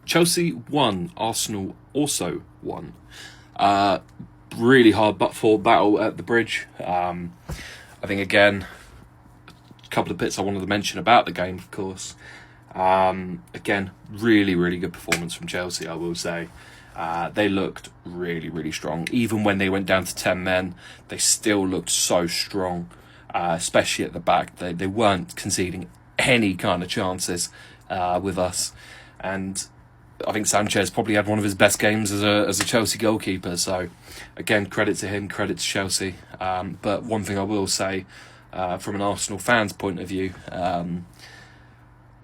Chelsea won, Arsenal also won. Really hard but-fought battle at the Bridge. I think, again, a couple of bits I wanted to mention about the game, of course. Again, really, really good performance from Chelsea, I will say. They looked really, really strong. Even when they went down to 10 men, they still looked so strong, especially at the back. They weren't conceding any kind of chances with us. And I think Sanchez probably had one of his best games as a Chelsea goalkeeper. So, again, credit to him, credit to Chelsea. But one thing I will say, from an Arsenal fan's point of view,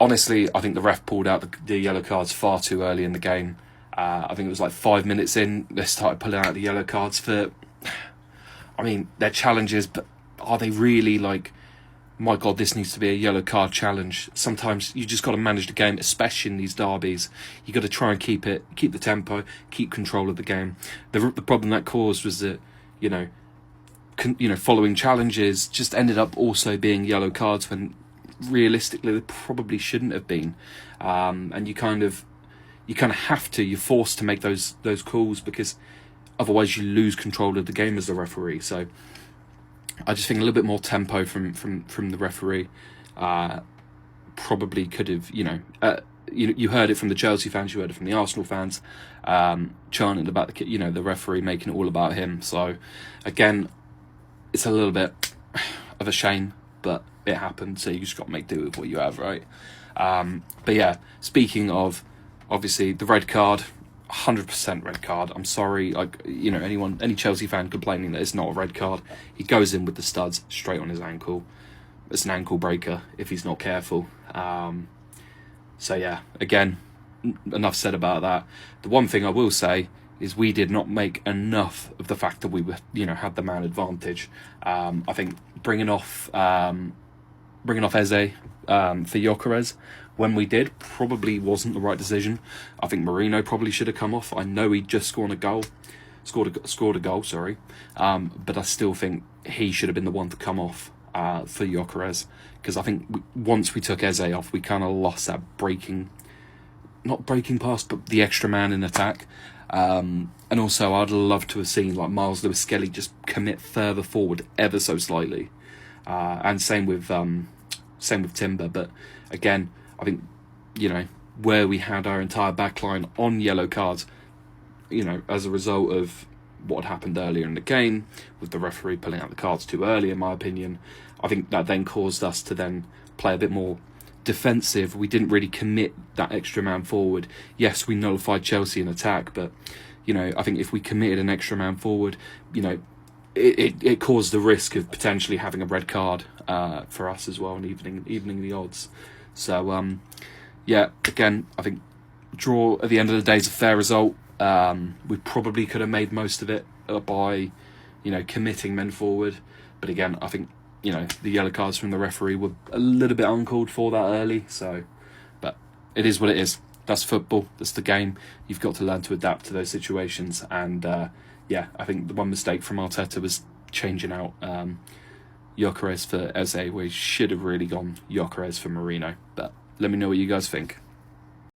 honestly, I think the ref pulled out the yellow cards far too early in the game. I think it was like 5 minutes in, they started pulling out the yellow cards for... I mean, they're challenges, but are they really like... My God, this needs to be a yellow card challenge. Sometimes you just got to manage the game, especially in these derbies. You got to try and keep the tempo, keep control of the game. The problem that caused was that, following challenges just ended up also being yellow cards when realistically they probably shouldn't have been. And you kind of have to. You're forced to make those calls because otherwise you lose control of the game as a referee. So I just think a little bit more tempo from the referee probably could have, you heard it from the Chelsea fans, you heard it from the Arsenal fans, chanting about the referee making it all about him. So again, it's a little bit of a shame, but it happened. So you just got to make do with what you have, right? But yeah, speaking of obviously the red card. 100% red card. I'm sorry, any Chelsea fan complaining that it's not a red card, he goes in with the studs straight on his ankle. It's an ankle breaker if he's not careful. So yeah, again, enough said about that. The one thing I will say is we did not make enough of the fact that we were, had the man advantage. I think bringing off Eze for Gyökeres when we did probably wasn't the right decision. I think Merino probably should have come off. I know he just scored a goal, but I still think he should have been the one to come off for Gyökeres, because I think once we took Eze off, we kind of lost that not breaking pass, but the extra man in attack. And also, I'd love to have seen like Miles Lewis-Skelly just commit further forward ever so slightly, and same with Timber. But again, I think, where we had our entire backline on yellow cards, as a result of what had happened earlier in the game, with the referee pulling out the cards too early, in my opinion, I think that then caused us to then play a bit more defensive. We didn't really commit that extra man forward. Yes, we nullified Chelsea in attack, but, I think if we committed an extra man forward, it caused the risk of potentially having a red card for us as well, and evening the odds. So, yeah, again, I think draw at the end of the day is a fair result. We probably could have made most of it by, committing men forward. But again, I think, the yellow cards from the referee were a little bit uncalled for that early. So, but it is what it is. That's football. That's the game. You've got to learn to adapt to those situations. And, yeah, I think the one mistake from Arteta was changing out Gyökeres for Eze, where he should have really gone Gyökeres for Merino. But let me know what you guys think.